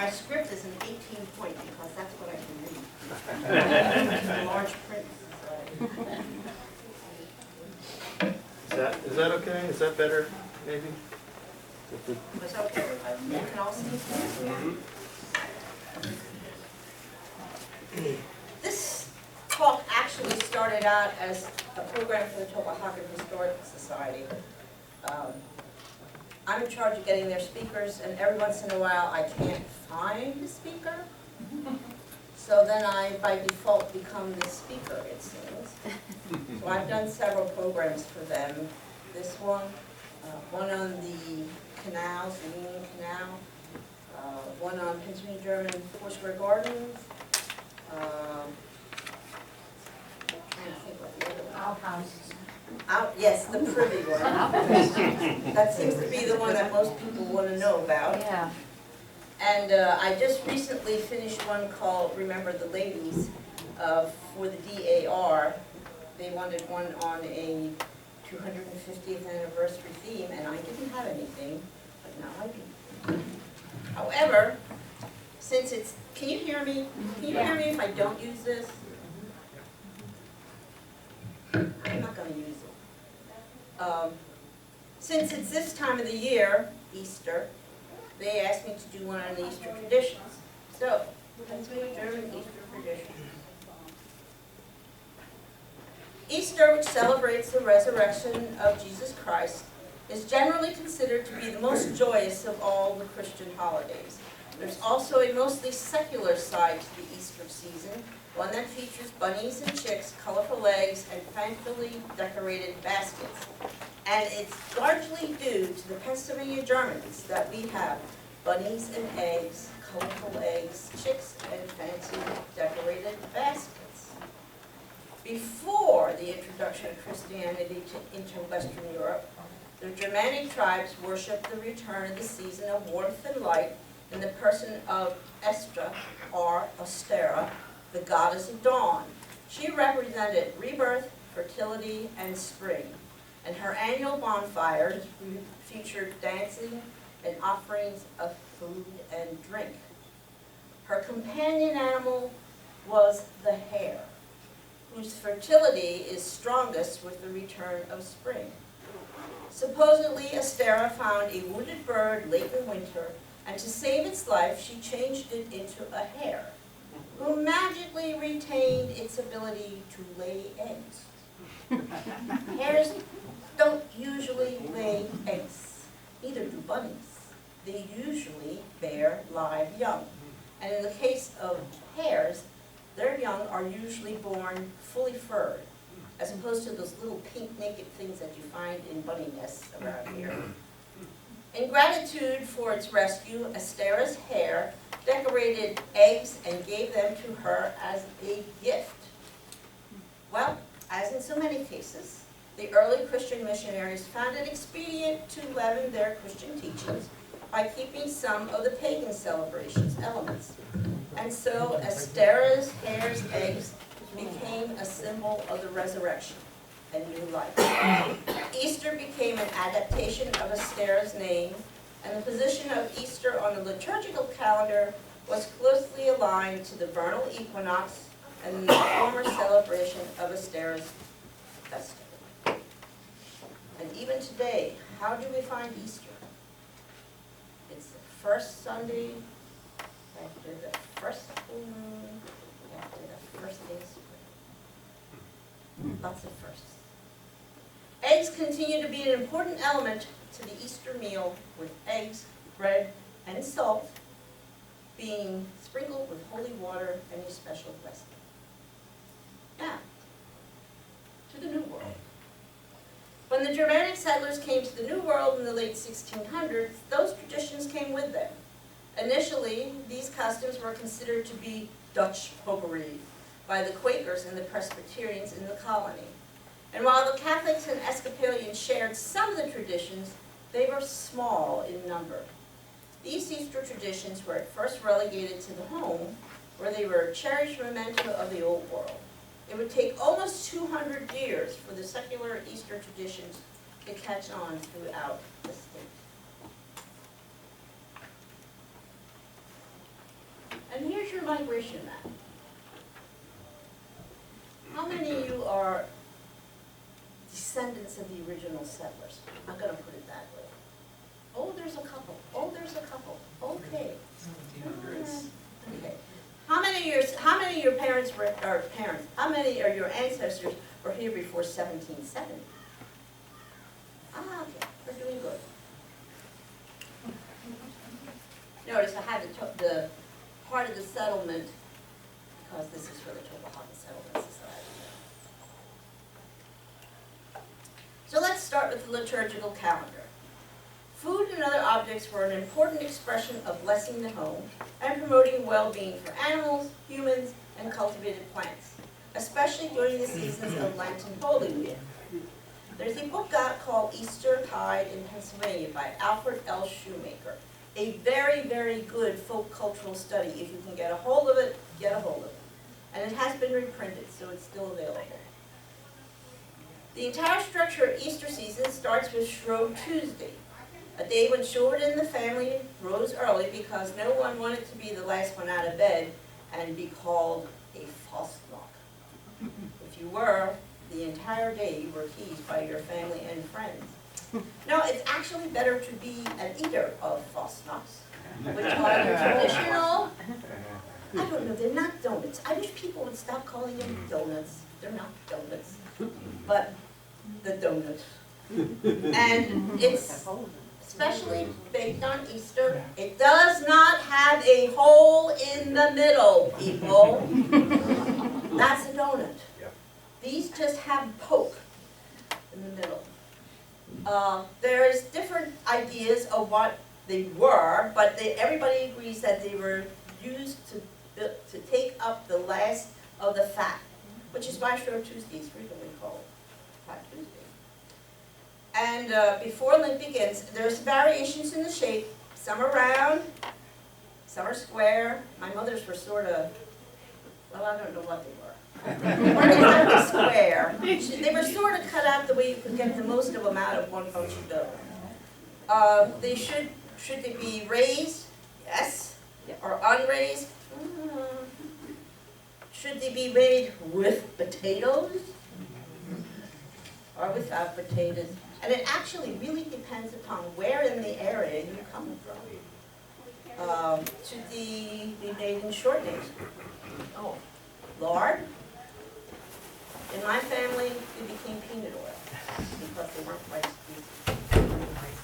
my script is an 18-point because that's what I can read. Large print. Is that okay? Is that better, maybe? Is that okay? You can all see it. This talk actually started out as a program for the Tulpehocken Historical Society. I'm in charge of getting their speakers, and every once in a while I can't find a speaker. So then I, by default, become the speaker, it seems. So I've done several programs for them. This one on the canals, the Union Canal, one on Pennsylvania German Foursquare Gardens, I'm trying to think what the other one. Outhouses. Yes, the privy one. That seems to be the one that most people want to know about. Yeah. And I just recently finished one called Remember the Ladies for the DAR. They wanted one on a 250th anniversary theme, and I didn't have anything, but now I do. However, since it's, can you hear me? Can you hear me if I don't use this? I'm not going to use it. Since it's this time of the year, Easter, they asked me to do one on the Easter traditions. So, Pennsylvania German Easter traditions. Easter, which celebrates the resurrection of Jesus Christ, is generally considered to be the most joyous of all the Christian holidays. There's also a mostly secular side to the Easter season, one that features bunnies and chicks, colorful eggs, and fancifully decorated baskets. And it's largely due to the Pennsylvania Germans that we have bunnies and eggs, colorful eggs, chicks, and fancy decorated baskets. Before the introduction of Christianity into Western Europe, the Germanic tribes worshipped the return of the season of warmth and light in the person of Estra, or Ostera, the goddess of dawn. She represented rebirth, fertility, and spring, and her annual bonfires featured dancing and offerings of food and drink. Her companion animal was the hare, whose fertility is strongest with the return of spring. Supposedly, Ostera found a wounded bird late in winter, and to save its life, she changed it into a hare, who magically retained its ability to lay eggs. Hares don't usually lay eggs, neither do bunnies. They usually bear live young. And in the case of hares, their young are usually born fully furred, as opposed to those little pink naked things that you find in bunny nests around here. In gratitude for its rescue, Ostera's hare decorated eggs and gave them to her as a gift. Well, as in so many cases, the early Christian missionaries found it expedient to leaven their Christian teachings by keeping some of the pagan celebrations elements. And so Ostera's hare's eggs became a symbol of the resurrection and new life. Easter became an adaptation of Ostera's name, and the position of Easter on the liturgical calendar was closely aligned to the vernal equinox and the former celebration of Ostera's festival. And even today, how do we find Easter? It's the first Sunday after the first full moon, after the first day of spring. Lots of firsts. Eggs continue to be an important element to the Easter meal, with eggs, bread, and salt being sprinkled with holy water and a special blessing. Now, to the New World. When the Germanic settlers came to the New World in the late 1600s, those traditions came with them. Initially, these customs were considered to be Dutch popery by the Quakers and the Presbyterians in the colony. And while the Catholics and Episcopalians shared some of the traditions, they were small in number. These Easter traditions were at first relegated to the home, where they were a cherished memento of the old world. It would take almost 200 years for the secular Easter traditions to catch on throughout the state. your migration map. How many of you are descendants of the original settlers? I'm gonna put it that way. Oh, there's a couple. Oh, there's a couple. Okay. 1700s. Okay. How many of your parents were, or parents, how many of your ancestors were here before 1770? Ah, okay, we're doing good. Notice I had the part of the settlement, because this is for the Tulpehocken Settlement Society. So let's start with the liturgical calendar. Food and other objects were an important expression of blessing the home and promoting well-being for animals, humans, and cultivated plants, especially during the seasons of Lent and Holy Week. There's a book out called Eastertide in Pennsylvania by Alfred L. Shoemaker. A very, very good folk cultural study. If you can get a hold of it, get a hold of it. And it has been reprinted, so it's still available. The entire structure of Easter season starts with Shrove Tuesday, a day when children in the family rose early because no one wanted to be the last one out of bed and be called a Fastnacht. If you were, the entire day you were teased by your family and friends. No, it's actually better to be an eater of Fastnachts, which are the traditional, I don't know, they're not donuts. I wish people would stop calling them donuts. They're not donuts, but the donuts. And it's especially baked on Easter. It does not have a hole in the middle, people. That's a donut. These just have poke in the middle. There's different ideas of what they were, but everybody agrees that they were used to take up the last of the fat, which is why Shrove Tuesday is frequently called Fat Tuesday. And before Lent begins, there's variations in the shape. Some are round, some are square. My mother's were sort of, well, I don't know what they were. They weren't exactly square. They were sort of cut out the way you could get the most of them out of one bunch of dough. Should they be raised? Yes. Or unraised? Should they be made with potatoes? Or without potatoes? And it actually really depends upon where in the area you come from. Should they be made in short days? Oh, lard? In my family, it became peanut oil because they weren't quite sweet.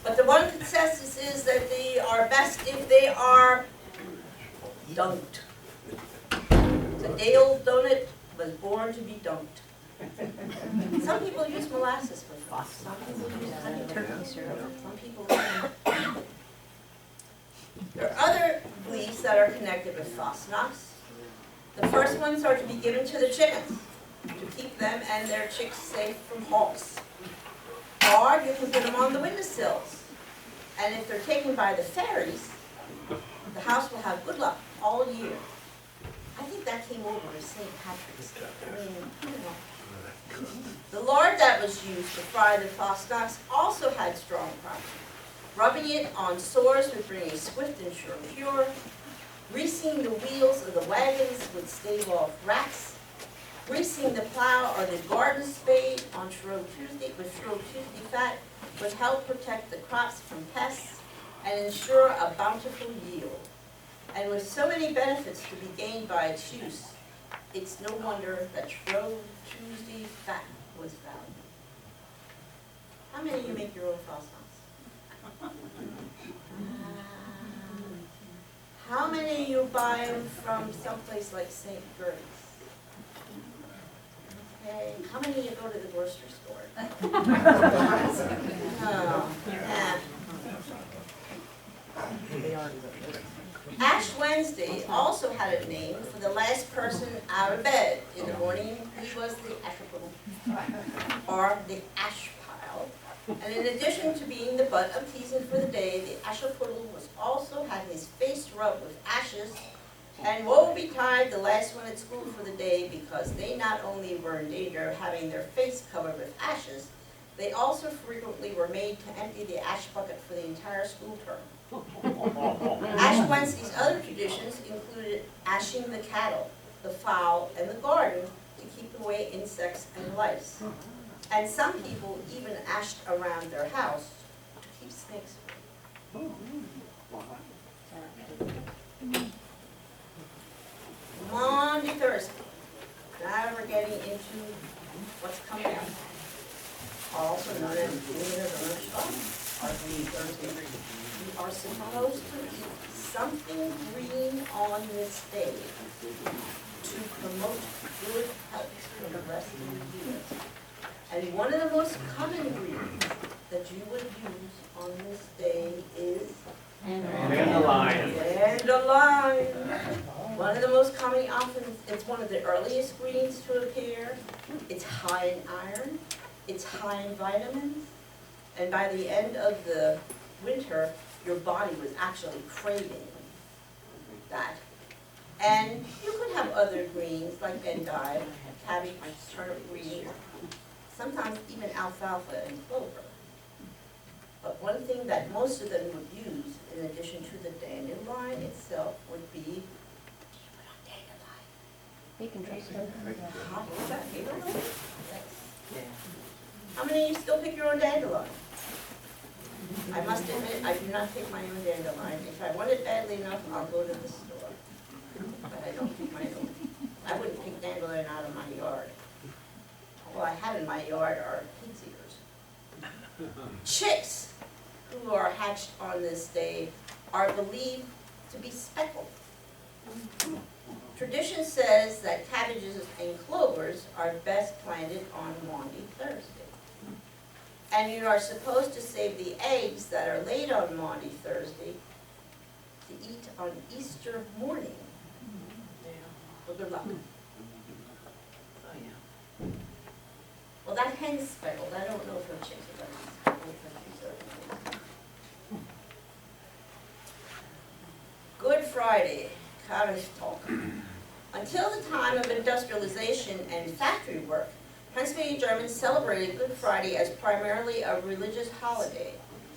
But the one consensus is that they are best if they are dunked. The day-old donut was born to be dunked. Some people use molasses for fun. Some people use honey turkey syrup. Some people use. There are other beliefs that are connected with Fastnachts. The first ones are to be given to the chickens, to keep them and their chicks safe from hawks. Or you can put them on the windowsills. And if they're taken by the fairies, the house will have good luck all year. I think that came over to St. Patrick's Day. I mean, you know. The lard that was used to fry the Fastnachts also had strong properties. Rubbing it on sores would bring a swift and sure cure. Greasing the wheels of the wagons would stave off rats. Greasing the plow or the garden spade on Shrove Tuesday with Shrove Tuesday fat would help protect the crops from pests and ensure a bountiful yield. And with so many benefits to be gained by its use, it's no wonder that Shrove Tuesday fat was valued. How many of you make your own Fastnachts? How many of you buy them from someplace like St. Gertie's? Okay. How many of you go to the grocery store? Oh, yeah. Ash Wednesday also had a name for the last person out of bed. In the morning, he was the ashapodal, or the ash pile. And in addition to being the butt of teasing for the day, the ashapodal was also had his face rubbed with ashes, and woe betide the last one at school for the day, because they not only were in danger of having their face covered with ashes, They also frequently were made to empty the ash bucket for the entire school term. Ash Wednesday's other traditions included ashing the cattle, the fowl, and the garden to keep away insects and lice. And some people even ashed around their house to keep snakes away. Maundy Thursday. Now we're getting into what's coming up. Also known as Winter or Green Thursday. We are supposed to eat something green on this day to promote good health for the rest of the year. And one of the most common greens that you would use on this day is Dandelion. dandelion. One of the most common, often, it's one of the earliest greens to appear. It's high in iron, it's high in vitamins, and by the end of the winter, your body was actually craving that. And you could have other greens like endive, cabbage, turnip green, sometimes even alfalfa and clover. But one thing that most of them would use, in addition to the dandelion itself, would be Bacon dressing. hot chocolate. You don't know? How many of you still pick your own dandelion? I must admit, I do not pick my own dandelion. If I want it badly enough, I'll go to the store. But I don't pick my own. I wouldn't pick dandelion out of my yard. All I have in my yard are pig's ears. Chicks who are hatched on this day are believed to be speckled. Tradition says that cabbages and clovers are best planted on Maundy Thursday. And you are supposed to save the eggs that are laid on Maundy Thursday to eat on Easter morning. Well, good luck. Well, that hen's speckled. I don't know if her chicks are going to be speckled. Good Friday, cottage talk. Until the time of industrialization and factory work, Pennsylvania Germans celebrated Good Friday as primarily a religious holiday.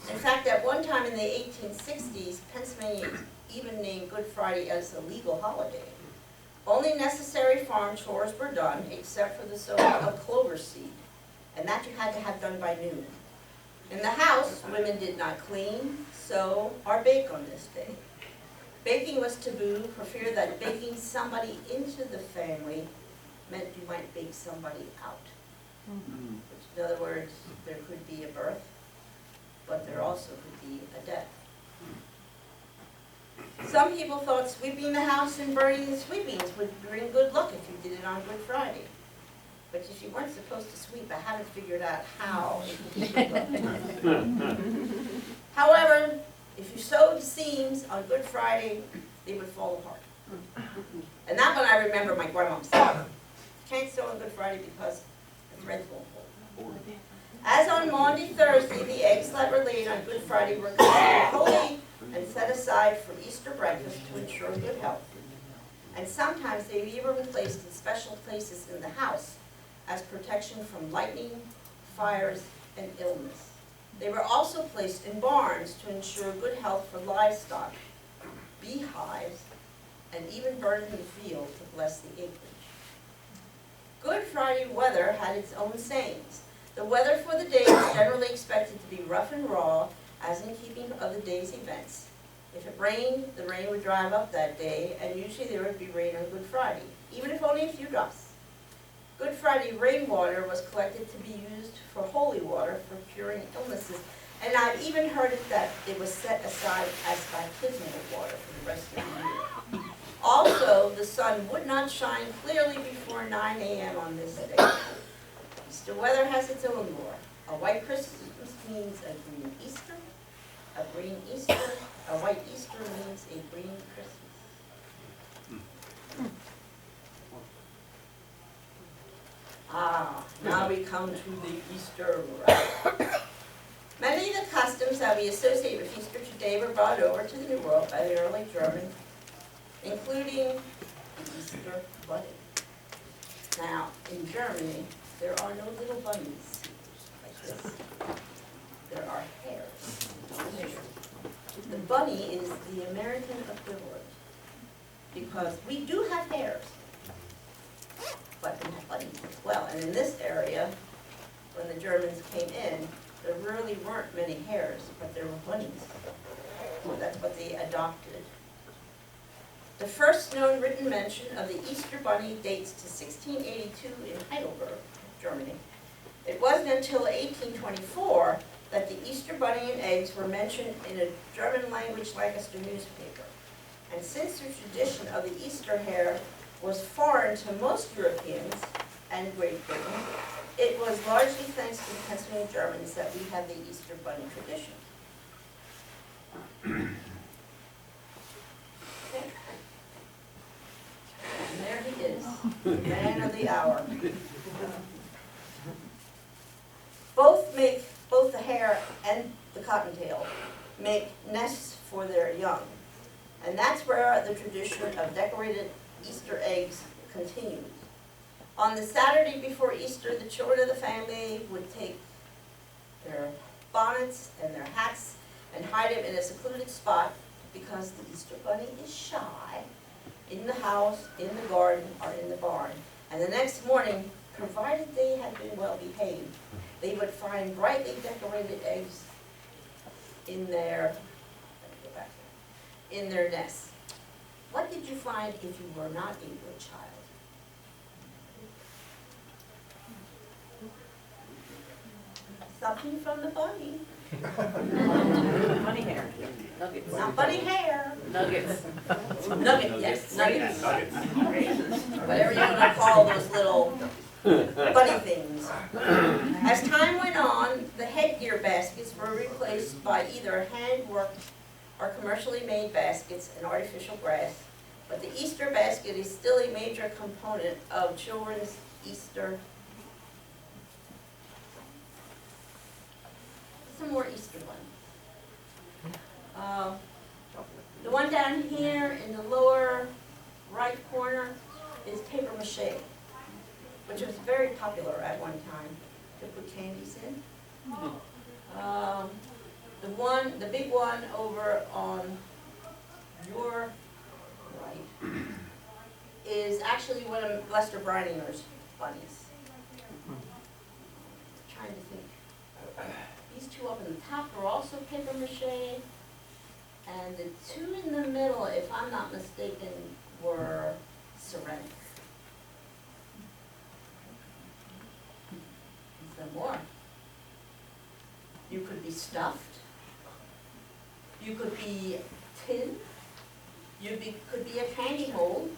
In fact, at one time in the 1860s, Pennsylvania even named Good Friday as a legal holiday. Only necessary farm chores were done, except for the sowing of clover seed, and that you had to have done by noon. In the house, women did not clean, sew, or bake on this day. Baking was taboo for fear that baking somebody into the family meant you might bake somebody out. Which, in other words, there could be a birth, but there also could be a death. Some people thought sweeping the house and burning the sweepings would bring good luck if you did it on Good Friday. But if you weren't supposed to sweep, I haven't figured out how it would be good luck. However, if you sewed seams on Good Friday, they would fall apart. And that one I remember my grandma saying. Can't sew on Good Friday because the threads won't hold. As on Maundy Thursday, the eggs that were laid on Good Friday were considered holy and set aside for Easter breakfast to ensure good health. And sometimes they were even placed in special places in the house as protection from lightning, fires, and illness. They were also placed in barns to ensure good health for livestock, beehives, and even burned in the field to bless the acreage. Good Friday weather had its own sayings. The weather for the day was generally expected to be rough and raw, as in keeping of the day's events. If it rained, the rain would drive up that day, and usually there would be rain on Good Friday, even if only a few drops. Good Friday rainwater was collected to be used for holy water for curing illnesses, and I've even heard that it was set aside as baptismal water for the rest of the year. Also, the sun would not shine clearly before 9 a.m. on this day. Easter weather has its own lore. A white Christmas means a green Easter. A green Easter, a white Easter means a green Christmas. Now we come to the Easter rite. Many of the customs that we associate with Easter today were brought over to the New World by the early Germans, including the Easter bunny. Now, in Germany, there are no little bunnies like this. There are hares. The bunny is the American equivalent, because we do have hares, but we have bunnies as well. And in this area, when the Germans came in, there really weren't many hares, but there were bunnies. So that's what they adopted. The first known written mention of the Easter bunny dates to 1682 in Heidelberg, Germany. It wasn't until 1824 that the Easter bunny and eggs were mentioned in a German language Lancaster newspaper. And since the tradition of the Easter hare was foreign to most Europeans and Great Britain, it was largely thanks to the Pennsylvania Germans that we have the Easter bunny tradition. Okay. And there he is, the man of the hour. Both the hare and the cottontail make nests for their young. And that's where the tradition of decorated Easter eggs continues. On the Saturday before Easter, the children of the family would take their bonnets and their hats and hide them in a secluded spot, because the Easter bunny is shy, in the house, in the garden, or in the barn. And the next morning, provided they had been well behaved, they would find brightly decorated eggs in their nests. What did you find if you were not a good child? Something from the bunny. Bunny hair. Nuggets. Not bunny hair. Nuggets. Nugget, yes, nuggets. Whatever you want to call those little bunny things. As time went on, the headgear baskets were replaced by either hand-worked or commercially made baskets in artificial grass. But the Easter basket is still a major component of children's Easter. Some more Easter ones. The one down here in the lower right corner is paper mache, which was very popular at one time to put candies in. The big one over on your right is actually one of Lester Brininger's bunnies. Trying to think. These two up in the top are also paper mache, and the two in the middle, if I'm not mistaken, were ceramic. Some more. You could be stuffed. You could be tin. You could be a candy mold.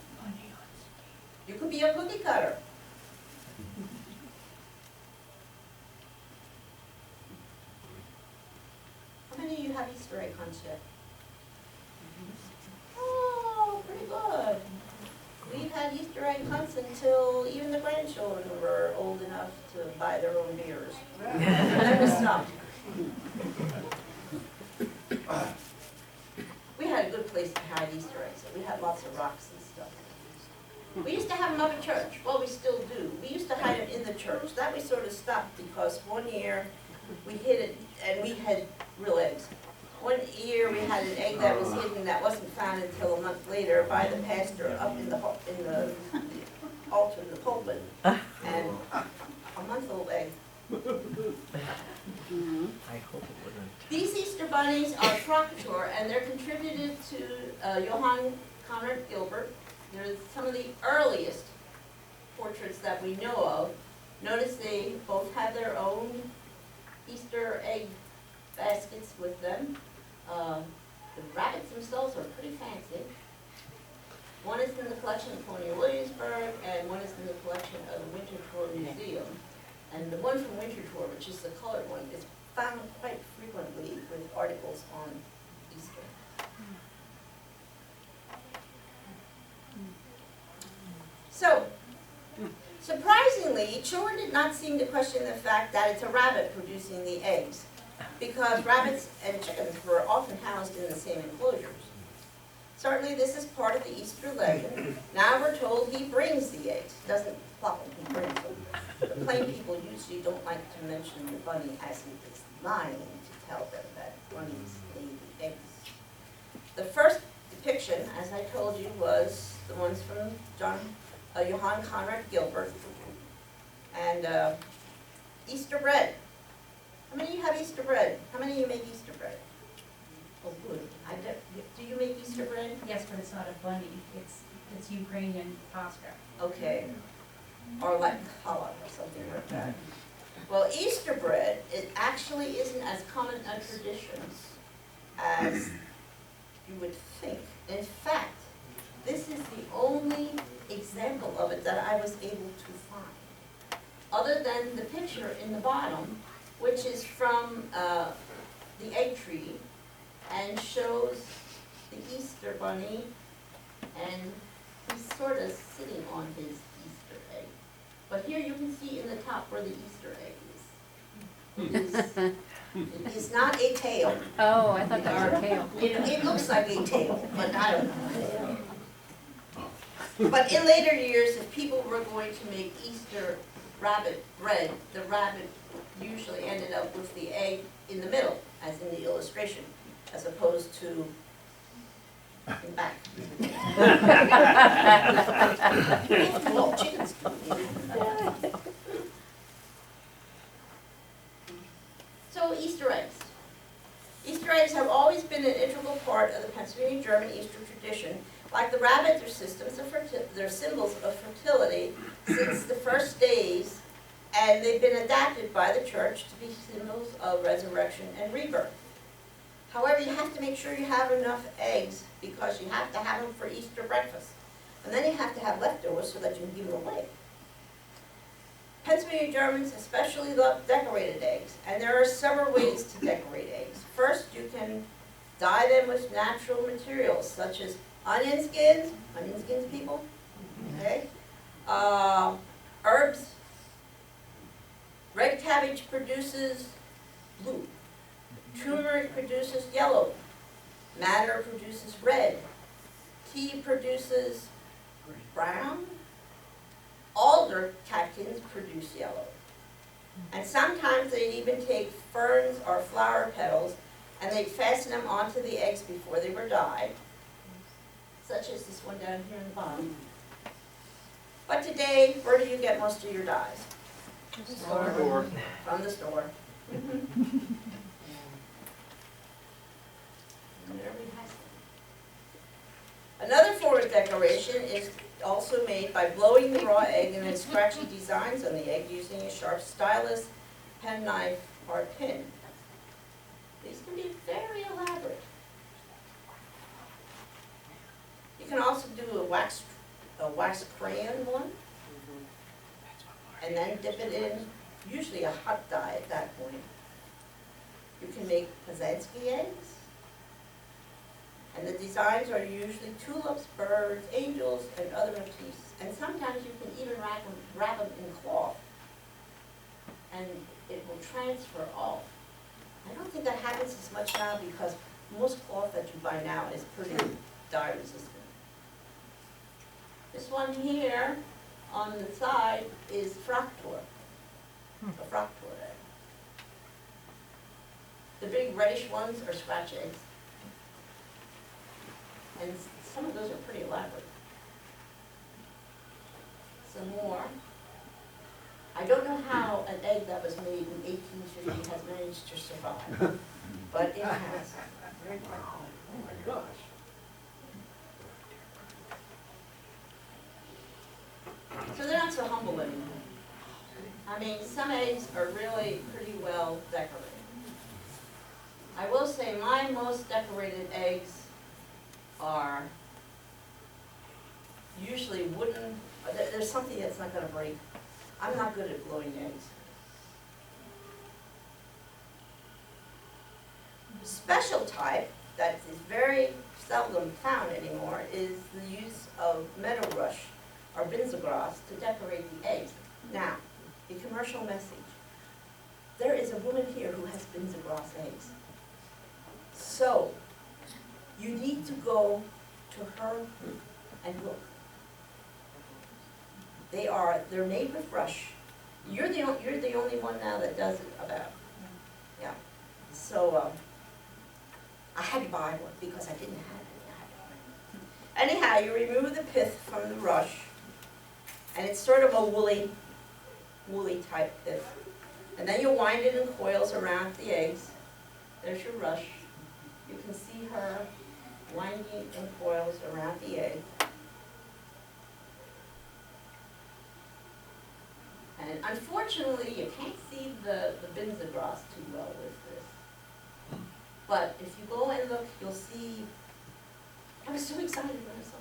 You could be a cookie cutter. How many of you have Easter egg hunts yet? Oh, pretty good. We've had Easter egg hunts until even the grandchildren were old enough to buy their own beers. And then we stopped. We had a good place to hide Easter eggs. So we had lots of rocks and stuff. We used to have them up at church. Well, we still do. We used to hide them in the church. That we sort of stopped because one year we hid it, and we had real eggs. One year we had an egg that was hidden that wasn't found until a month later by the pastor up in the altar in the pulpit, and a month-old egg. I hope it wouldn't. These Easter bunnies are Frockator, and they're contributed to Johann Conrad Gilbert. They're some of the earliest portraits that we know of. Notice they both have their own Easter egg baskets with them. The rabbits themselves are pretty fancy. One is in the collection of Colonial Williamsburg, and one is in the collection of the Winterthur Museum. And the one from Winterthur, which is the colored one, is found quite frequently with articles on Easter. So, surprisingly, children did not seem to question the fact that it's a rabbit producing the eggs, because rabbits and chickens were often housed in the same enclosures. Certainly this is part of the Easter legend. Now we're told he brings the eggs, doesn't pluck them, he brings them. The plain people usually don't like to mention the bunny as he is lying to tell them that bunnies lay the eggs. The first depiction, as I told you, was the ones from Johann Conrad Gilbert. And Easter bread. How many of you have Easter bread? How many of you make Easter bread? Oh, good. Do you make Easter bread? Yes, but it's not a bunny, it's Ukrainian pasta. Okay. Or like challah or something like that. Well, Easter bread, it actually isn't as common a tradition as you would think. In fact, this is the only example of it that I was able to find, other than the picture in the bottom, which is from the egg tree, and shows the Easter bunny, and he's sort of sitting on his Easter egg. But here you can see in the top where the Easter egg is. It is not a tail. Oh, I thought that was a tail. It looks like a tail, but I don't know. But in later years, if people were going to make Easter rabbit bread, the rabbit usually ended up with the egg in the middle, as in the illustration, as opposed to in back. Well, chickens do. So Easter eggs. Easter eggs have always been an integral part of the Pennsylvania German Easter tradition. Like the rabbit, they're symbols of fertility since the first days, and they've been adapted by the church to be symbols of resurrection and rebirth. However, you have to make sure you have enough eggs because you have to have them for Easter breakfast. And then you have to have leftovers so that you can give them away. Pennsylvania Germans especially love decorated eggs, and there are several ways to decorate eggs. First, you can dye them with natural materials such as onion skins people, okay? Herbs. Red cabbage produces blue. Turmeric produces yellow. Madder produces red. Tea produces brown. Alder catkins produce yellow. And sometimes they even take ferns or flower petals and they fasten them onto the eggs before they were dyed, such as this one down here in the bottom. But today, where do you get most of your dyes? Store. From the store. Another form of decoration is also made by blowing the raw egg and then scratching designs on the egg using a sharp stylus, penknife, or pin. These can be very elaborate. You can also do a wax crayon one, and then dip it in, usually a hot dye at that point. You can make Pazansky eggs. And the designs are usually tulips, birds, angels, and other motifs. And sometimes you can even wrap them in cloth, and it will transfer off. I don't think that happens as much now because most cloth that you buy now is pretty dye resistant. This one here on the side is Fraktur, a Fraktur egg. The big reddish ones are scratch eggs. And some of those are pretty elaborate. Some more. I don't know how an egg that was made in 1850 has managed to survive, but it has. Oh my gosh. So they're not so humble anymore. I mean, some eggs are really pretty well decorated. I will say my most decorated eggs are usually wooden. There's something that's not going to break. I'm not good at blowing eggs. The special type that is very seldom found anymore is the use of meadow rush or binzegras to decorate the eggs. Now, a commercial message. There is a woman here who has binzegras eggs. So, you need to go to her and look. They're made with brush. You're the only one now that does it about. Yeah. So, I had to buy one because I didn't have it. I had to buy it. Anyhow, you remove the pith from the rush, and it's sort of a woolly type pith. And then you wind it in coils around the eggs. There's your rush. You can see her winding in coils around the egg. And unfortunately, you can't see the Binzagras too well with this. But if you go and look, you'll see, I was so excited when I saw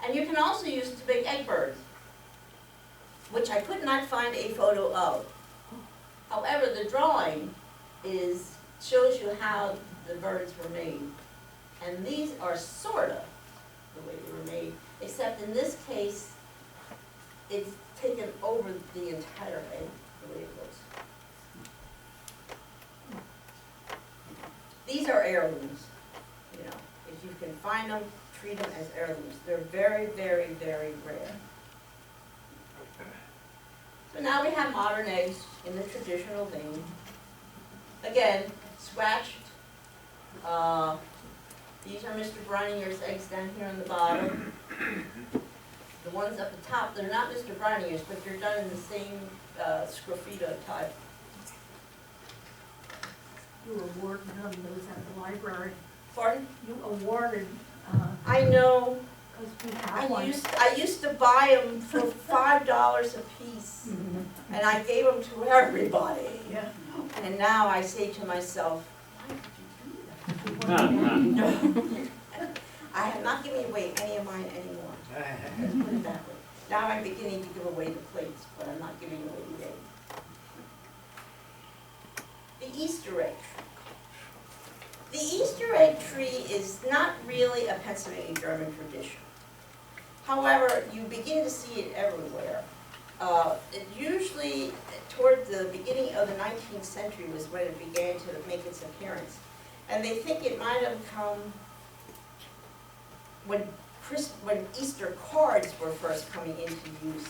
it. And you can also use it to make egg birds, which I could not find a photo of. However, the drawing shows you how the birds were made. And these are sort of the way they were made, except in this case, it's taken over the entire egg, the way it looks. These are heirlooms, you know. If you can find them, treat them as heirlooms. They're very, very, very rare. So now we have modern eggs in the traditional vein. Again, scratched. These are Mr. Brinier's eggs down here on the bottom. The ones up the top, they're not Mr. Brinier's, but they're done in the same sgraffito type. You awarded them those at the library. Pardon? You awarded, I know. because we have one. I used to buy them for $5 a piece, and I gave them to everybody. Yeah. And now I say to myself, why did you do that? No. I am not giving away any of mine anymore. Let's put it that way. Now I'm beginning to give away the plates, but I'm not giving away the eggs. The Easter egg tree. The Easter egg tree is not really a Pennsylvania German tradition. However, you begin to see it everywhere. It usually, toward the beginning of the 19th century was when it began to make its appearance. And they think it might have come when Easter cards were first coming into use.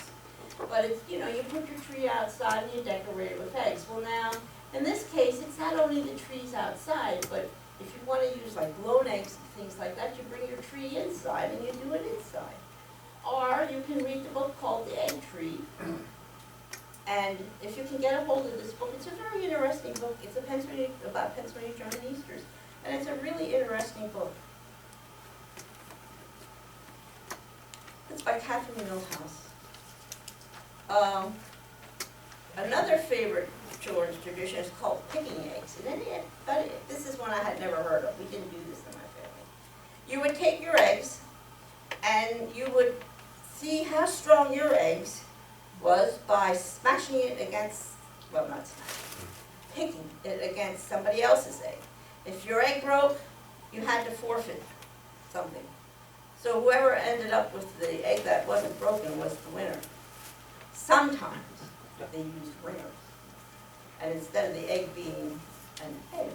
But it's, you know, you put your tree outside and you decorate it with eggs. Well now, in this case, it's not only the trees outside, but if you want to use like blown eggs and things like that, you bring your tree inside and you do it inside. Or you can read the book called The Egg Tree. And if you can get a hold of this book, it's a very interesting book. It's about Pennsylvania German Easters. And it's a really interesting book. It's by Catherine Milhouse. Another favorite children's tradition is called picking eggs. But this is one I had never heard of. We didn't do this in my family. You would take your eggs and you would see how strong your eggs was by smashing it against, well, not smashing, picking it against somebody else's egg. If your egg broke, you had to forfeit something. So whoever ended up with the egg that wasn't broken was the winner. Sometimes they used ringers. And instead of the egg being an egg,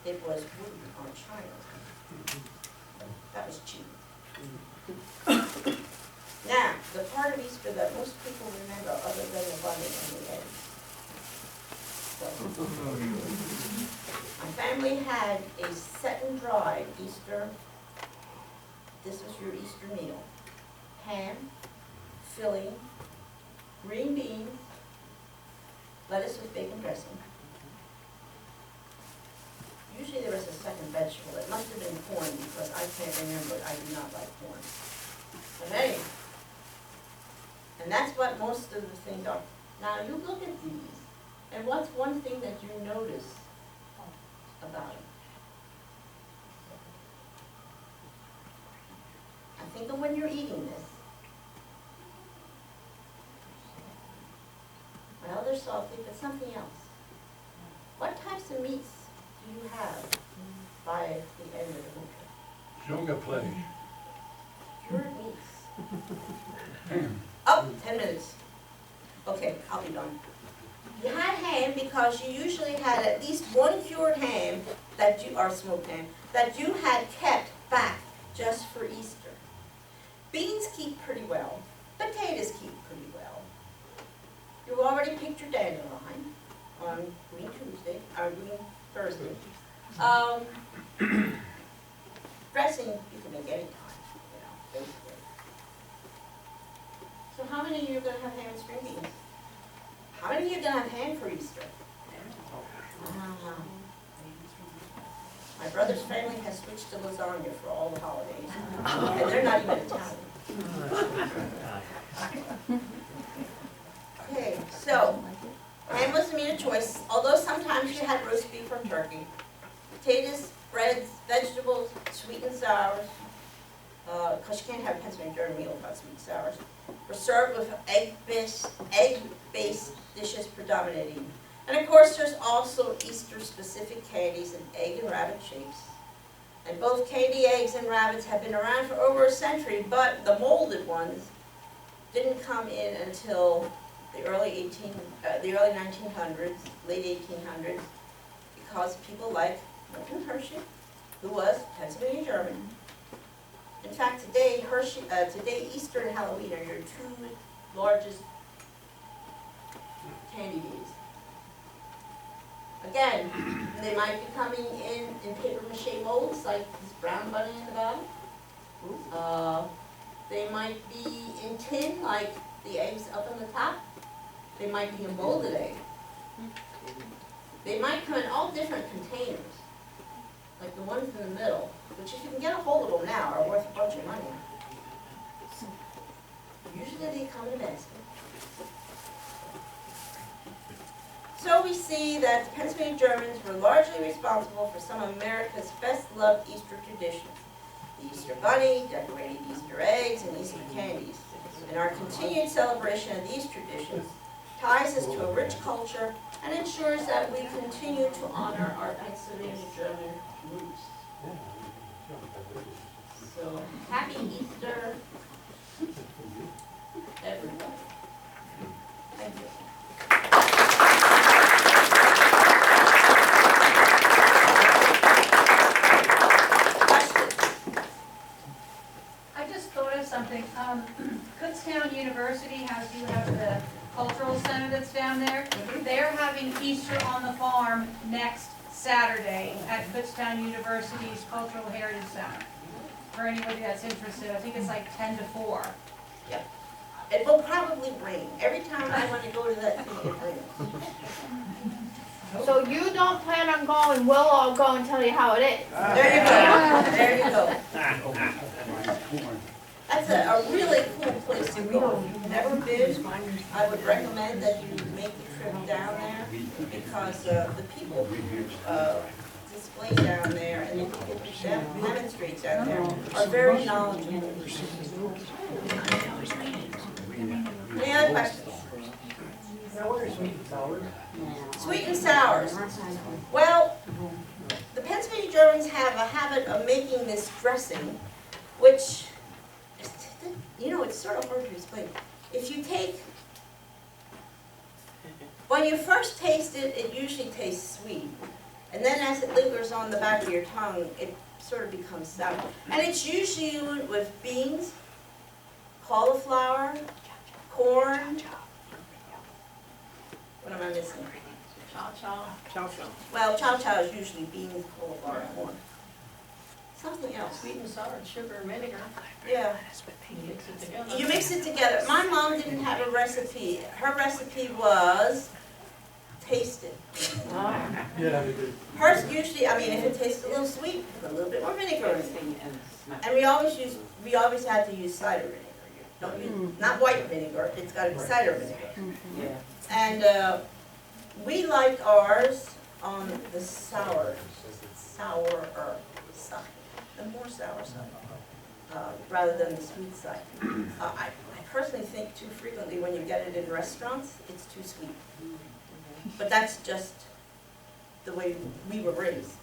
it was wood or china. That was cheap. Now, the part of Easter that most people remember other than the bunny and the eggs. So, my family had a set and dried Easter. This was your Easter meal. Ham, filling, green beans, lettuce with bacon dressing. Usually there was a second vegetable. It must have been corn because I can't remember it. I do not like corn. But anyway, and that's what most of the things are. Now you look at these, and what's one thing that you notice about them? I think of when you're eating this. Well, they're salty, but something else. What types of meats do you have by the end of the winter? Sugar place. Cured meats. Oh, 10 minutes. Okay, I'll be done. You had ham because you usually had at least one cured ham that you, or smoked ham, that you had kept back just for Easter. Beans keep pretty well. Potatoes keep pretty well. You've already picked your dandelion on Green Tuesday, or Green Thursday. Dressing you can make any time, basically. So how many of you are going to have ham and string beans? How many of you are going to have ham for Easter? My brother's family has switched to lasagna for all the holidays, and they're not even Italian. Okay, so ham was the meat of choice, although sometimes you had roast beef or turkey. Potatoes, breads, vegetables, sweet and sours, because you can't have Pennsylvania German meal without sweet and sours, were served with egg-based dishes predominating. And of course, there's also Easter-specific candies in egg and rabbit shapes. And both candy eggs and rabbits have been around for over a century, but the molded ones didn't come in until the early 1900s, late 1800s, because people like Milton Hershey, who was Pennsylvania German. In fact, today Easter and Halloween are your two largest candy days. Again, they might be coming in paper mache molds, like this brown bunny in the bottom. They might be in tin, like the eggs up on the top. They might be a molded egg. They might come in all different containers, like the ones in the middle, which if you can get a hold of them now are worth a bunch of money. Usually they come in a basket. So we see that the Pennsylvania Germans were largely responsible for some of America's best-loved Easter traditions. The Easter bunny, decorated Easter eggs, and Easter candies. And our continued celebration of these traditions ties us to a rich culture and ensures that we continue to honor our Pennsylvania German roots. So, happy Easter, everybody. Thank you. Something. Kutztown University you have the cultural center that's down there. They're having Easter on the Farm next Saturday at Kutztown University's Cultural Heritage Center. For anybody that's interested, I think it's like 10 to 4. Yep. It will probably rain. Every time I want to go to that thing, it rains. So you don't plan on going, we'll all go and tell you how it is. There you go. There you go. That's a really cool place to go. If you've never been, I would recommend that you make the trip down there because the people display down there and the people who demonstrate down there are very knowledgeable. Any other questions? Sweet and sours. Well, the Pennsylvania Germans have a habit of making this dressing, which, it's sort of hard to explain. If you take, when you first taste it, it usually tastes sweet. And then as it lingers on the back of your tongue, it sort of becomes sour. And it's usually with beans, cauliflower, corn. What am I missing? Chow-chow. Well, chow-chow is usually beans, cauliflower, corn. Something else. Sweet and sour, sugar and vinegar. Yeah. You mix it together. You mix it together. My mom didn't have a recipe. Her recipe was taste it. Ah. Hers usually, if it tastes a little sweet, put a little bit more vinegar in it. And we always had to use cider vinegar. Don't use, not white vinegar, it's got to be cider vinegar. Yeah. And we like ours on the sourer side, the more sour side, rather than the sweet side. I personally think too frequently when you get it in restaurants, it's too sweet. But that's just the way we were raised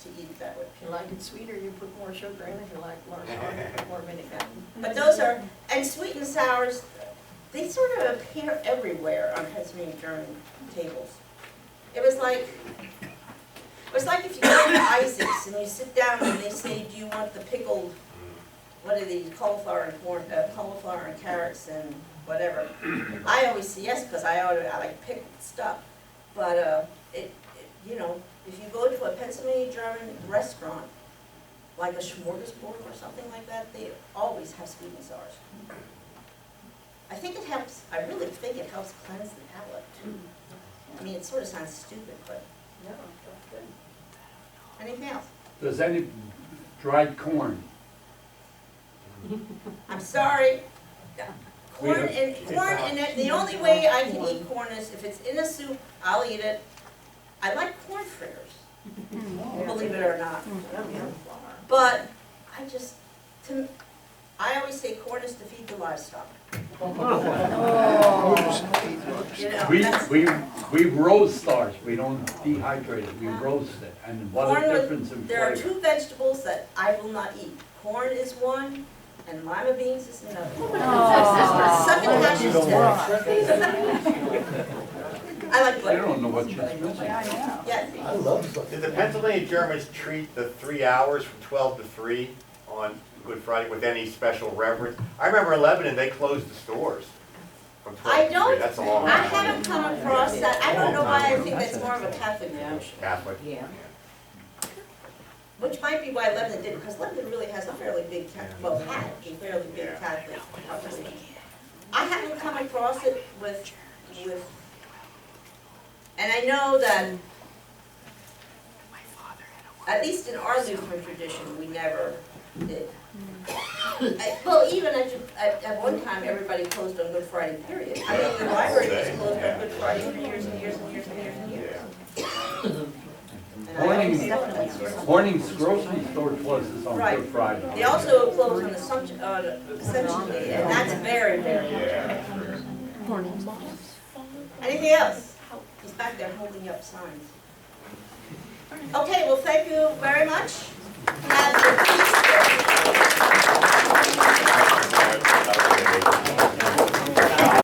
to eat it that way. If you like it sweeter, you put more sugar in. If you like more sour, you put more vinegar. But those are, and sweet and sours, they sort of appear everywhere on Pennsylvania German tables. It was like if you go to Isaac's and you sit down and they say, do you want the pickled, what are these, cauliflower and carrots and whatever. I always say yes, because I like pickled stuff. But you know, if you go to a Pennsylvania German restaurant, like a smorgasbord or something like that, they always have sweet and sours. I think it helps, I really think it helps cleanse the palate too. I mean, it sort of sounds stupid, but No, that's good. anything else? Does any dried corn? I'm sorry. Corn We and the only way I can eat corn is if it's in a soup, I'll eat it. I like corn fritters, believe it or not. But I always say corn is to feed the livestock. You know, that's- We roast starch, we don't dehydrate it, we roast it, and what corn a with- difference in There are flavor. 2 vegetables that I will not eat. Corn is one, and lima beans is another. Succotash is 2. I like You butter. don't know what you're missing. Yes. I love something. Did the Pennsylvania Germans treat the 3 hours from 12 to 3 on Good Friday with any special reverence? I remember in Lebanon, they closed the stores from 12 I to 3. don't, That's a long I time. haven't come across that. I don't know why I think that's more of a Catholic tradition. Catholic. Yeah. Which might be why Lebanon did, because Lebanon really has a fairly big, had a fairly big Catholic population. I haven't come across it with, and I know that, at least in our Lutheran tradition, we never did. Well, even at one time, everybody closed on Good Friday, period. I mean, the library was closed on Good Friday for years and years and years and years and years. And I always thought that's sort of- Morning's grocery store closes on Right. Good Friday. They also close on Assumption Day, and that's very, very important. Anything else? He's back there holding up signs. Okay, well, thank you very much. Have your